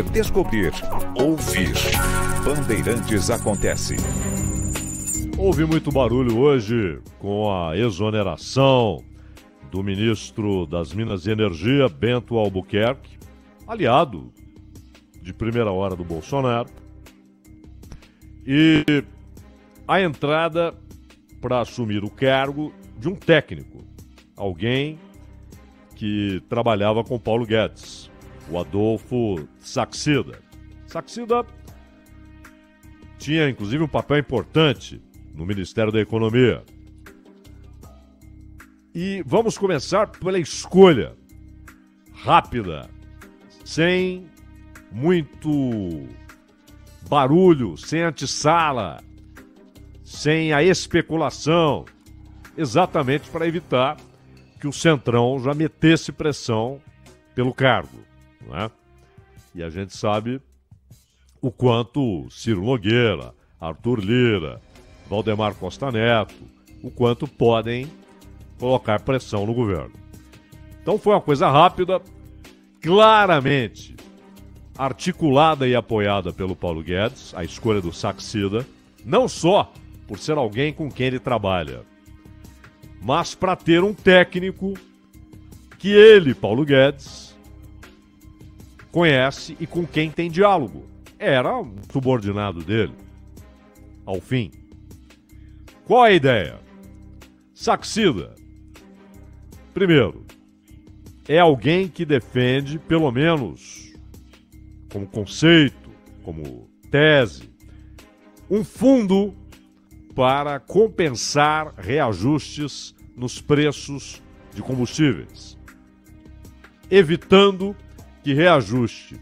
Descobrir, ouvir. Bandeirantes acontece. Houve muito barulho hoje com a exoneração do ministro das Minas e Energia, Bento Albuquerque, aliado de primeira hora do Bolsonaro, e a entrada para assumir o cargo de um técnico, alguém que trabalhava com Paulo Guedes, o Adolfo Saxida. Saxida tinha, inclusive, um papel importante no Ministério da Economia. E vamos começar pela escolha rápida, sem muito barulho, sem antessala, sem a especulação, exatamente para evitar que o Centrão já metesse pressão pelo cargo, não é? E a gente sabe o quanto Ciro Nogueira, Arthur Lira, Valdemar Costa Neto, o quanto podem colocar pressão no governo. Então foi uma coisa rápida, claramente articulada e apoiada pelo Paulo Guedes, a escolha do Saxida, não só por ser alguém com quem ele trabalha, mas para ter um técnico que ele, Paulo Guedes, conhece e com quem tem diálogo. Era um subordinado dele, ao fim. Qual a ideia? Saxida, primeiro, é alguém que defende, pelo menos como conceito, como tese, um fundo para compensar reajustes nos preços de combustíveis, evitando que reajuste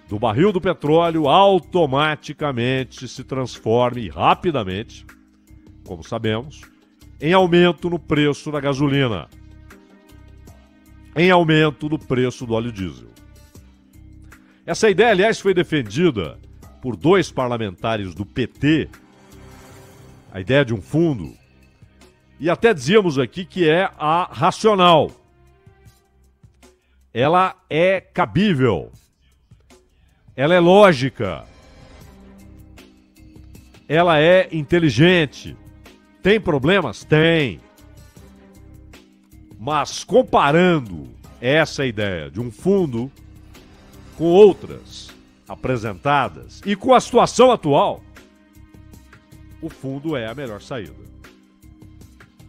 do barril do petróleo automaticamente se transforme rapidamente, como sabemos, em aumento no preço da gasolina, em aumento do preço do óleo diesel. Essa ideia, aliás, foi defendida por 2 parlamentares do PT, a ideia de um fundo, e até dizíamos aqui que é a racional. Ela é cabível, ela é lógica, ela é inteligente. Tem problemas? Tem. Mas comparando essa ideia de um fundo com outras apresentadas e com a situação atual, o fundo é a melhor saída.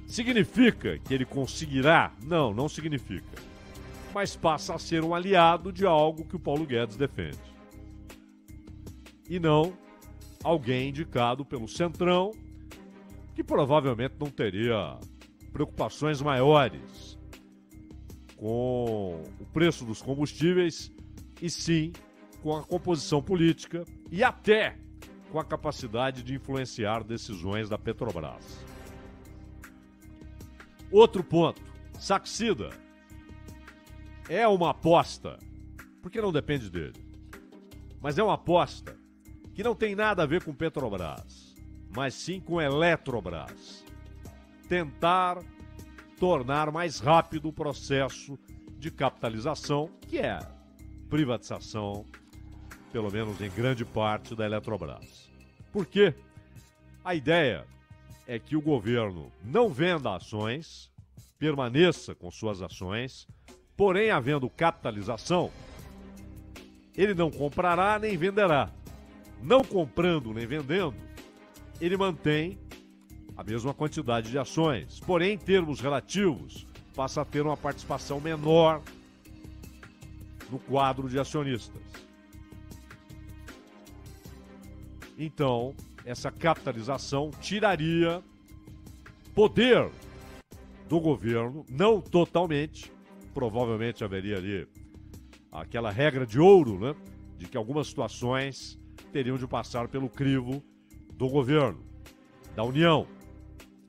Significa que ele conseguirá? Não, não significa. Mas passa a ser um aliado de algo que o Paulo Guedes defende. E não alguém indicado pelo Centrão, que provavelmente não teria preocupações maiores com o preço dos combustíveis, e sim com a composição política e até com a capacidade de influenciar decisões da Petrobras. Outro ponto, Saxida é uma aposta, porque não depende dele, mas é uma aposta que não tem nada a ver com Petrobras, mas sim com Eletrobras. Tentar tornar mais rápido o processo de capitalização, que é privatização, pelo menos em grande parte, da Eletrobras. Por quê? A ideia é que o governo não venda ações, permaneça com suas ações, porém, havendo capitalização, ele não comprará nem venderá. Não comprando nem vendendo, ele mantém a mesma quantidade de ações, porém, em termos relativos, passa a ter uma participação menor no quadro de acionistas. Então, essa capitalização tiraria poder do governo, não totalmente, provavelmente haveria ali aquela regra de ouro, né, de que algumas situações teriam de passar pelo crivo do governo, da União,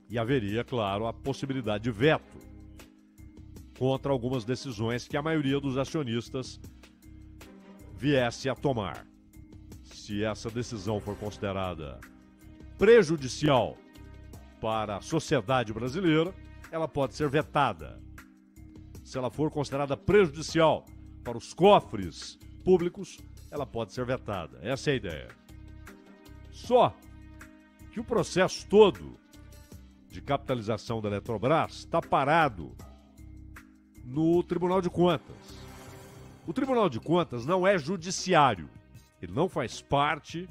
e haveria, claro, a possibilidade de veto contra algumas decisões que a maioria dos acionistas viesse a tomar. Se essa decisão for considerada prejudicial para a sociedade brasileira, ela pode ser vetada. Se ela for considerada prejudicial para os cofres públicos, ela pode ser vetada. Essa é a ideia. Só que o processo todo de capitalização da Eletrobras está parado no Tribunal de Contas. O Tribunal de Contas não é judiciário. Ele não faz parte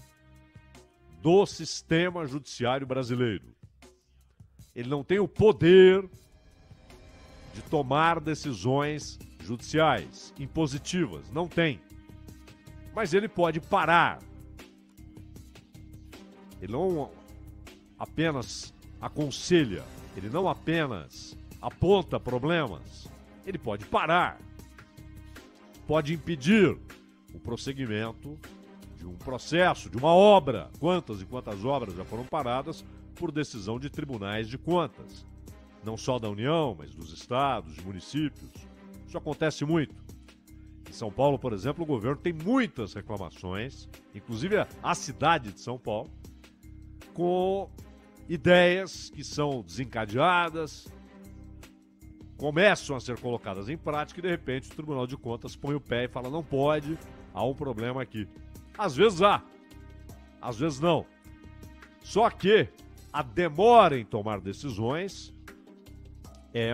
do sistema judiciário brasileiro. Ele não tem o poder de tomar decisões judiciais, impositivas. Não tem. Mas ele pode parar. Ele não apenas aconselha, ele não apenas aponta problemas, ele pode parar. Pode impedir o prosseguimento de um processo, de uma obra. Quantas e quantas obras já foram paradas por decisão de tribunais de contas. Não só da União, mas dos estados, de municípios. Isso acontece muito. Em São Paulo, por exemplo, o governo tem muitas reclamações, inclusive a cidade de São Paulo, com ideias que são desencadeadas, começam a ser colocadas em prática e, de repente, o Tribunal de Contas põe o pé e fala, não pode, há um problema aqui. Às vezes há, às vezes não. Só que a demora em tomar decisões é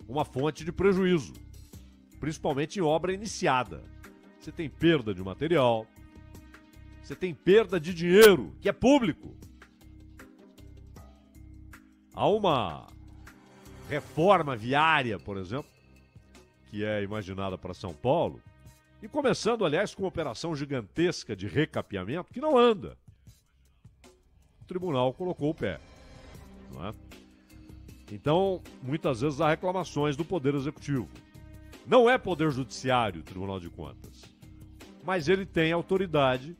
uma fonte de prejuízo, principalmente em obra iniciada. Você tem perda de material, você tem perda de dinheiro, que é público. Há uma reforma viária, por exemplo, que é imaginada para São Paulo, e começando, aliás, com uma operação gigantesca de recapeamento que não anda. O tribunal colocou o pé, não é? Então, muitas vezes há reclamações do Poder Executivo. Não é Poder Judiciário o Tribunal de Contas, mas ele tem autoridade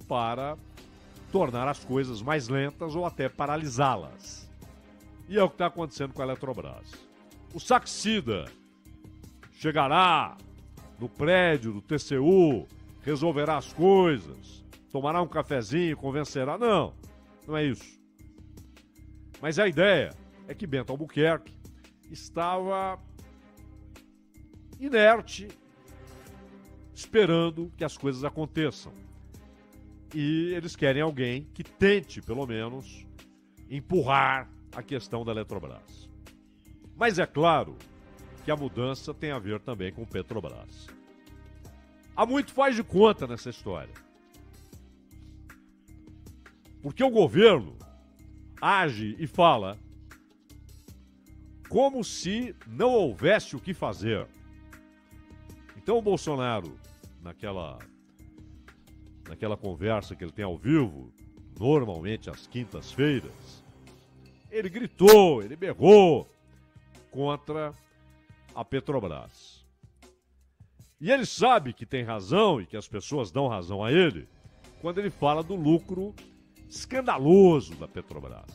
para tornar as coisas mais lentas ou até paralisá-las. E é o que está acontecendo com a Eletrobras. O Saxida chegará no prédio do TCU, resolverá as coisas, tomará um cafezinho, convencerá. Não, não é isso. Mas a ideia é que Bento Albuquerque estava inerte, esperando que as coisas aconteçam. E eles querem alguém que tente, pelo menos, empurrar a questão da Eletrobras. Mas é claro que a mudança tem a ver também com Petrobras. Há muito faz de conta nessa história. Porque o governo age e fala como se não houvesse o que fazer. Então o Bolsonaro, naquela conversa que ele tem ao vivo, normalmente às quintas-feiras, ele gritou, ele berrou contra a Petrobras. E ele sabe que tem razão e que as pessoas dão razão a ele quando ele fala do lucro escandaloso da Petrobras,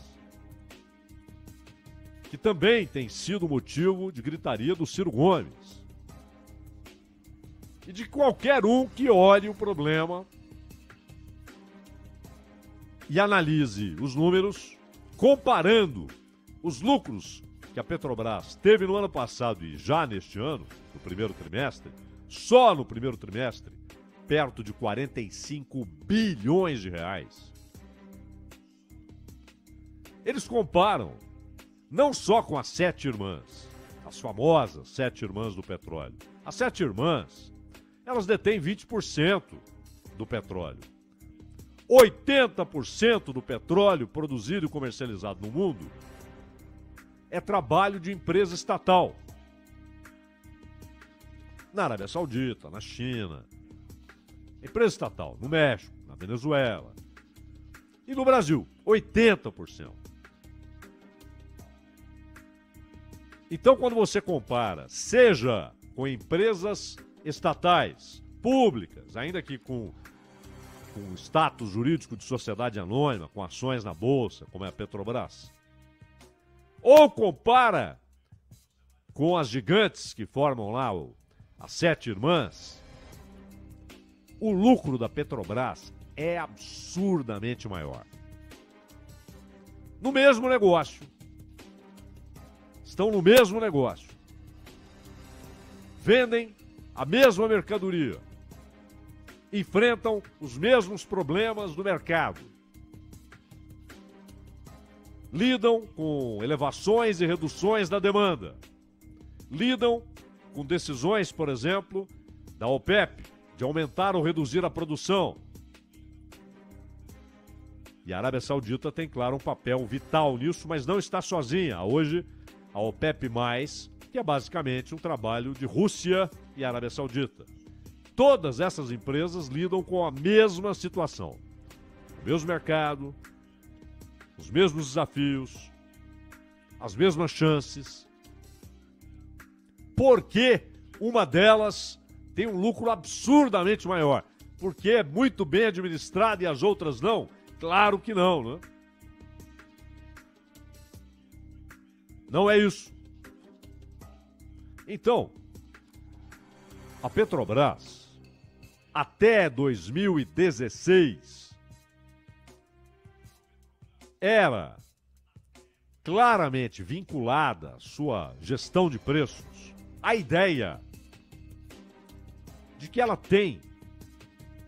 que também tem sido motivo de gritaria do Ciro Gomes e de qualquer um que olhe o problema e analise os números, comparando os lucros que a Petrobras teve no ano passado e já neste ano, no primeiro trimestre, só no primeiro trimestre, perto de 45 bilhões de reais. Eles comparam não só com as 7 irmãs, as famosas 7 irmãs do petróleo. As 7 irmãs, elas detêm 20% do petróleo. 80% do petróleo produzido e comercializado no mundo é trabalho de empresa estatal. Na Arábia Saudita, na China, empresa estatal, no México, na Venezuela. E no Brasil, 80%. Então, quando você compara, seja com empresas estatais, públicas, ainda que com status jurídico de sociedade anônima, com ações na bolsa, como é a Petrobras, ou compara com as gigantes que formam lá as 7 irmãs, o lucro da Petrobras é absurdamente maior. No mesmo negócio. Estão no mesmo negócio. Vendem a mesma mercadoria. enfrentam os mesmos problemas do mercado. Lidam com elevações e reduções da demanda. Lidam com decisões, por exemplo, da OPEP, de aumentar ou reduzir a produção. E a Arábia Saudita tem, claro, um papel vital nisso, mas não está sozinha. Hoje, a OPEP+, que é basicamente um trabalho de Rússia e Arábia Saudita. Todas essas empresas lidam com a mesma situação. O mesmo mercado, os mesmos desafios, as mesmas chances. Por que uma delas tem um lucro absurdamente maior? Porque é muito bem administrada e as outras não? Claro que não, né? Não é isso. Então, a Petrobras, até 2016, era claramente vinculada à sua gestão de preços à ideia de que ela tem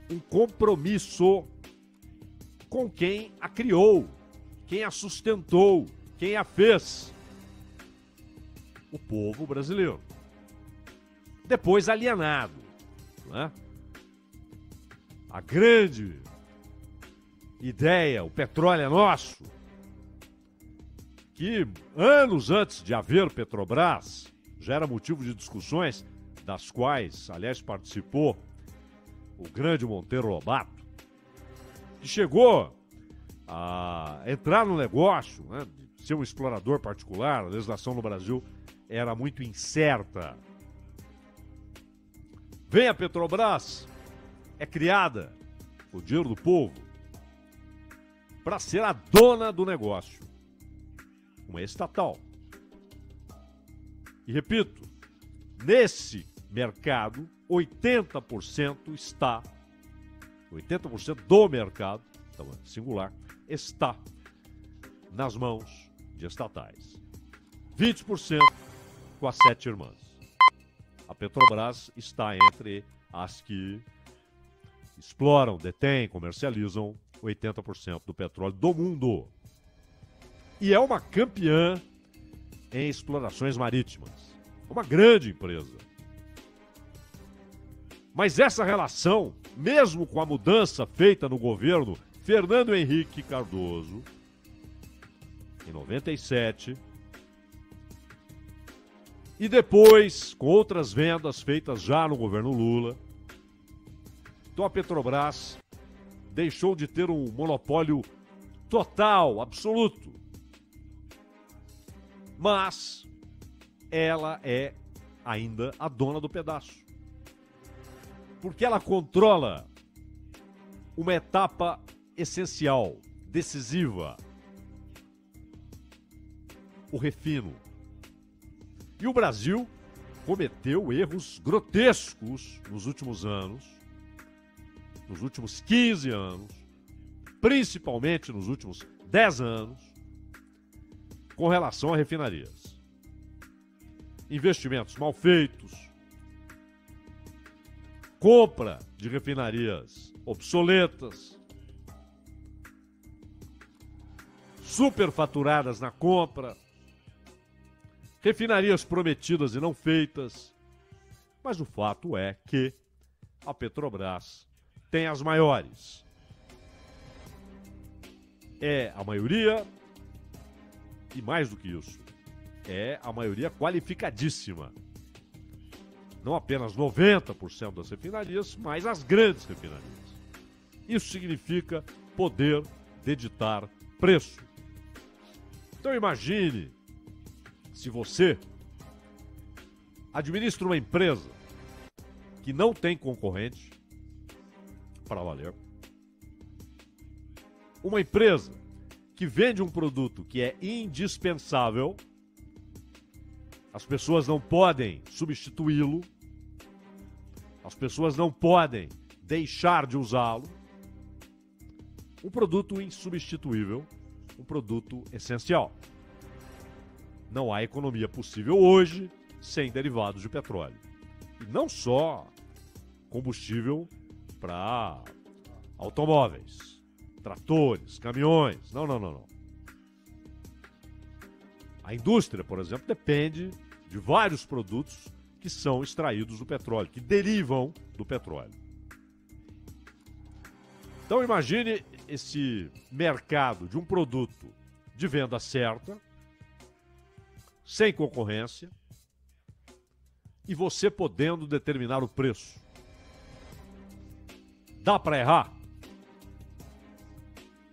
um compromisso com quem a criou, quem a sustentou, quem a fez. O povo brasileiro. Depois alienado, né? A grande ideia, o petróleo é nosso, que anos antes de haver Petrobras, já era motivo de discussões, das quais, aliás, participou o grande Monteiro Lobato, que chegou a entrar no negócio, né, de ser um explorador particular. A legislação no Brasil era muito incerta. Vem a Petrobras, é criada com o dinheiro do povo para ser a dona do negócio, uma estatal. E repito, nesse mercado, 80% do mercado, então singular, está nas mãos de estatais. 20% com as 7 irmãs. A Petrobras está entre as que exploram, detêm, comercializam 80% do petróleo do mundo. E é uma campeã em explorações marítimas. Uma grande empresa. Mas essa relação, mesmo com a mudança feita no governo Fernando Henrique Cardoso, em 97, e depois com outras vendas feitas já no governo Lula, então a Petrobras deixou de ter um monopólio total, absoluto. Mas ela é ainda a dona do pedaço. Porque ela controla uma etapa essencial, decisiva: o refino. E o Brasil cometeu erros grotescos nos últimos anos, nos últimos 15 anos, principalmente nos últimos 10 anos, com relação a refinarias. Investimentos mal feitos, compra de refinarias obsoletas, superfaturadas na compra, refinarias prometidas e não feitas. Mas o fato é que a Petrobras tem as maiores. É a maioria, e mais do que isso, é a maioria qualificadíssima. Não apenas 90% das refinarias, mas as grandes refinarias. Isso significa poder de ditar preço. Então imagine se você administra uma empresa que não tem concorrente, para valer, uma empresa que vende um produto que é indispensável, as pessoas não podem substituí-lo, as pessoas não podem deixar de usá-lo, um produto insubstituível, um produto essencial. Não há economia possível hoje sem derivados de petróleo. E não só combustível para automóveis, tratores, caminhões. Não. A indústria, por exemplo, depende de vários produtos que são extraídos do petróleo, que derivam do petróleo. Então imagine esse mercado de um produto de venda certa, sem concorrência, e você podendo determinar o preço. Dá para errar?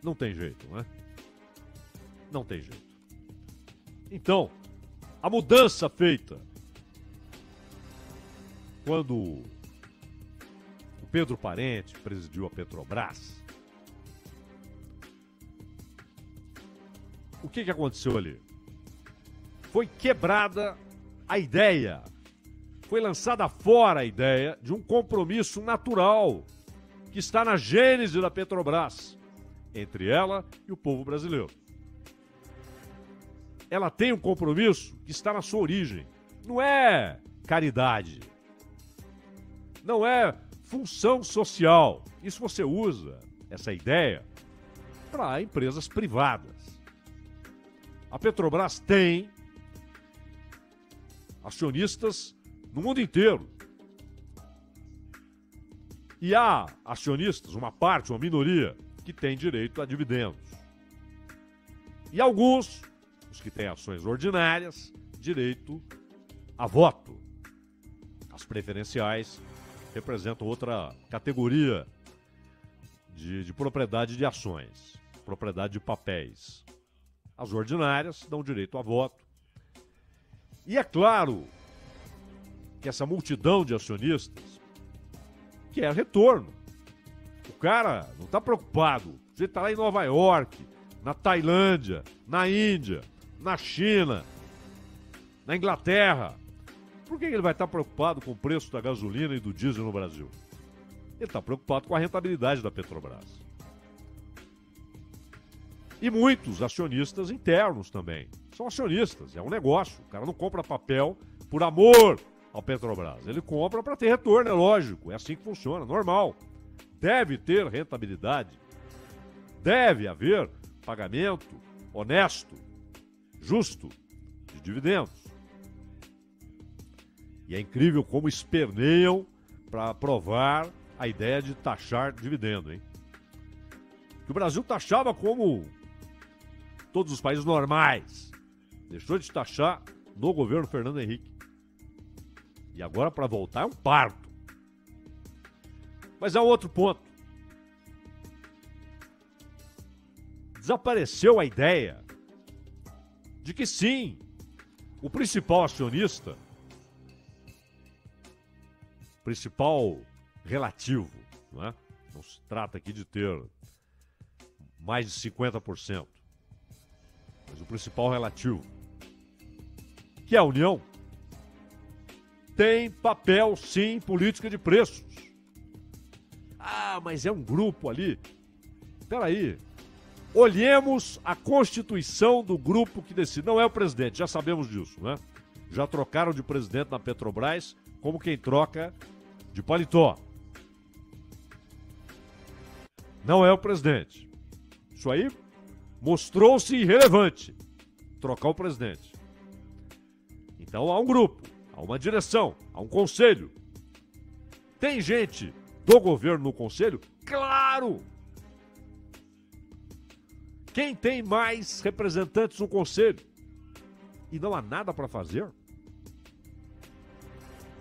Não tem jeito, não é? Não tem jeito. Então, a mudança feita quando o Pedro Parente presidiu a Petrobras, o que aconteceu ali? Foi quebrada a ideia, foi lançada fora a ideia de um compromisso natural que está na gênese da Petrobras, entre ela e o povo brasileiro. Ela tem um compromisso que está na sua origem. Não é caridade. Não é função social. Isso você usa, essa ideia, para empresas privadas. A Petrobras tem acionistas no mundo inteiro. E há acionistas, uma parte, uma minoria, que tem direito a dividendos. E alguns, os que têm ações ordinárias, direito a voto. As preferenciais representam outra categoria de propriedade de ações, propriedade de papéis. As ordinárias dão direito a voto. E é claro que essa multidão de acionistas quer retorno. O cara não está preocupado. Ele está lá em Nova York, na Tailândia, na Índia, na China, na Inglaterra. Por que ele vai estar preocupado com o preço da gasolina e do diesel no Brasil? Ele está preocupado com a rentabilidade da Petrobras. E muitos acionistas internos também. São acionistas, é um negócio. O cara não compra papel por amor ao Petrobras. Ele compra para ter retorno, é lógico. É assim que funciona, normal. Deve ter rentabilidade. Deve haver pagamento honesto, justo, de dividendos. E é incrível como esperneiam para aprovar a ideia de taxar dividendo, hein? Que o Brasil taxava como todos os países normais. Deixou de taxar no governo Fernando Henrique. E agora, para voltar, é um parto. Mas há outro ponto. Desapareceu a ideia de que sim, o principal acionista, principal relativo, não é? Não se trata aqui de ter mais de 50%, mas o principal relativo, que é a União, tem papel, sim, em política de preços. Ah, mas é um grupo ali. Espera aí. Olhemos a constituição do grupo que decide. Não é o presidente, já sabemos disso, né? Já trocaram de presidente na Petrobras como quem troca de paletó. Não é o presidente. Isso aí mostrou-se irrelevante. Trocar o presidente. Então há um grupo, há uma direção, há um conselho. Tem gente do governo no conselho? Claro! Quem tem mais representantes no conselho? E não há nada para fazer?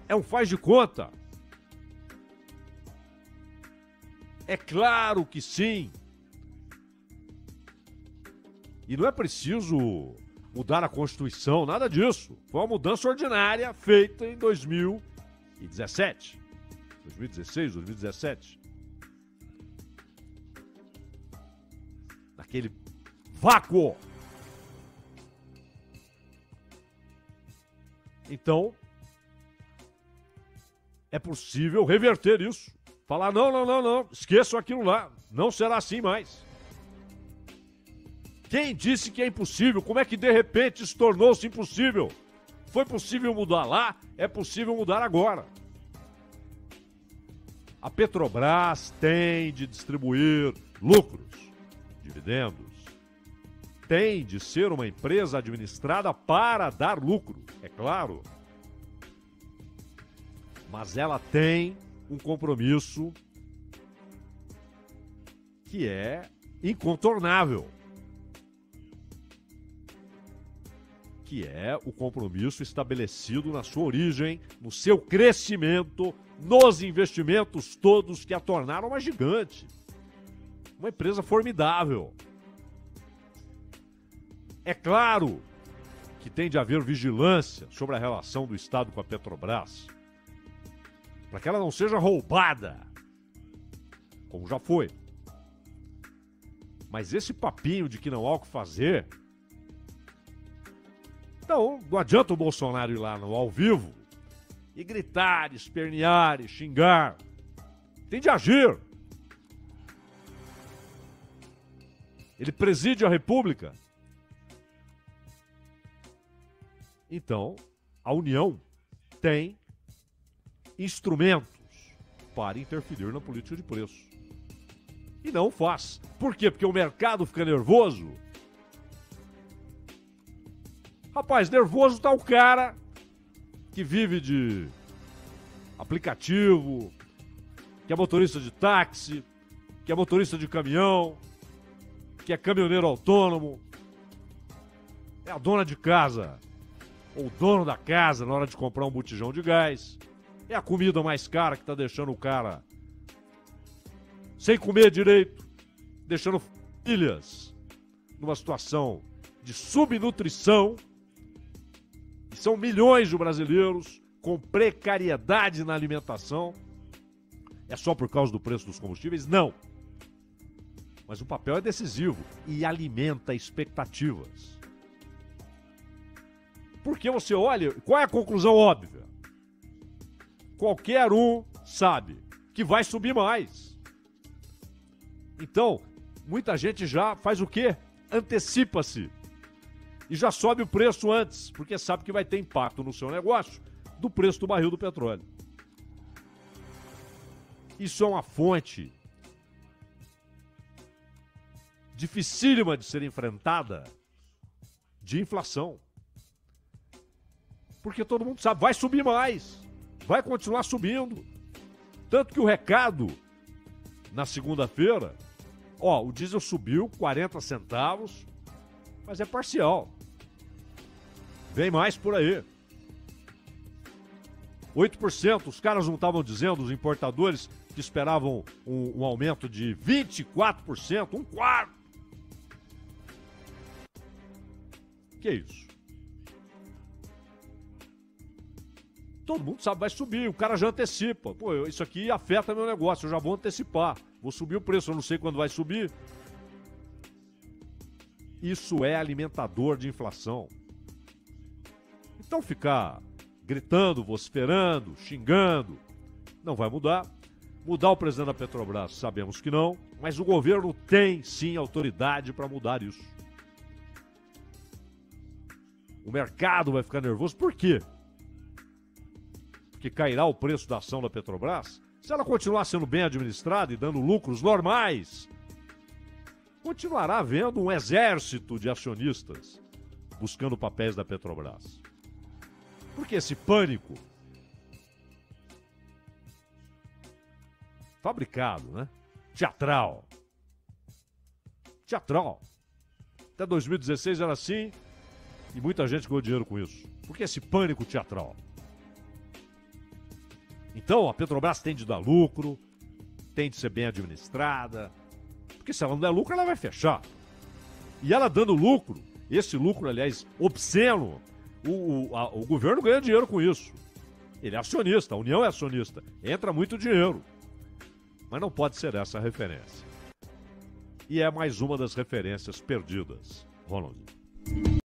É um faz de conta. É claro que sim. E não é preciso mudar a Constituição, nada disso. Foi uma mudança ordinária feita em 2017. 2016, 2017. Naquele vácuo. Então, é possível reverter isso. Falar, não, esqueçam aquilo lá. Não será assim mais. Quem disse que é impossível? Como é que de repente isso tornou-se impossível? Foi possível mudar lá, é possível mudar agora. A Petrobras tem de distribuir lucros, dividendos. Tem de ser uma empresa administrada para dar lucro, é claro. Mas ela tem um compromisso que é incontornável, que é o compromisso estabelecido na sua origem, no seu crescimento, nos investimentos todos que a tornaram uma gigante, uma empresa formidável. É claro que tem de haver vigilância sobre a relação do Estado com a Petrobras, para que ela não seja roubada, como já foi. Mas esse papinho de que não há o que fazer, então não adianta o Bolsonaro ir lá no ao vivo e gritar, espernear e xingar. Tem de agir. Ele preside a República. Então, a União tem instrumentos para interferir na política de preço. E não faz. Por quê? Porque o mercado fica nervoso. Rapaz, nervoso tá o cara que vive de aplicativo, que é motorista de táxi, que é motorista de caminhão, que é caminhoneiro autônomo, é a dona de casa ou o dono da casa na hora de comprar um botijão de gás, é a comida mais cara que tá deixando o cara sem comer direito, deixando famílias numa situação de subnutrição. E são milhões de brasileiros com precariedade na alimentação. É só por causa do preço dos combustíveis? Não. Mas o papel é decisivo e alimenta expectativas. Porque você olha, qual é a conclusão óbvia? Qualquer um sabe que vai subir mais. Então, muita gente já faz o quê? Antecipa-se. E já sobe o preço antes, porque sabe que vai ter impacto no seu negócio do preço do barril do petróleo. Isso é uma fonte dificílima de ser enfrentada de inflação. Porque todo mundo sabe, vai subir mais, vai continuar subindo. Tanto que o recado, na segunda-feira, o diesel subiu 40 centavos, mas é parcial. Vem mais por aí. 8%, os caras não estavam dizendo, os importadores, que esperavam um aumento de 24%, um quarto. Que isso? Todo mundo sabe, vai subir, o cara já antecipa. Pô, isso aqui afeta meu negócio, eu já vou antecipar. Vou subir o preço, eu não sei quando vai subir. Isso é alimentador de inflação. Então ficar gritando, vociferando, xingando, não vai mudar. Mudar o presidente da Petrobras, sabemos que não, mas o governo tem sim autoridade para mudar isso. O mercado vai ficar nervoso, por quê? Porque cairá o preço da ação da Petrobras? Se ela continuar sendo bem administrada e dando lucros normais, continuará havendo um exército de acionistas buscando papéis da Petrobras. Porque esse pânico fabricado, né? Teatral. Até 2016 era assim e muita gente ganhou dinheiro com isso. Porque esse pânico teatral. Então, a Petrobras tem de dar lucro, tem de ser bem administrada, porque se ela não der lucro, ela vai fechar. E ela dando lucro, esse lucro, aliás, obsceno, o governo ganha dinheiro com isso. Ele é acionista, a União é acionista, entra muito dinheiro. Mas não pode ser essa a referência. E é mais uma das referências perdidas, Ronald.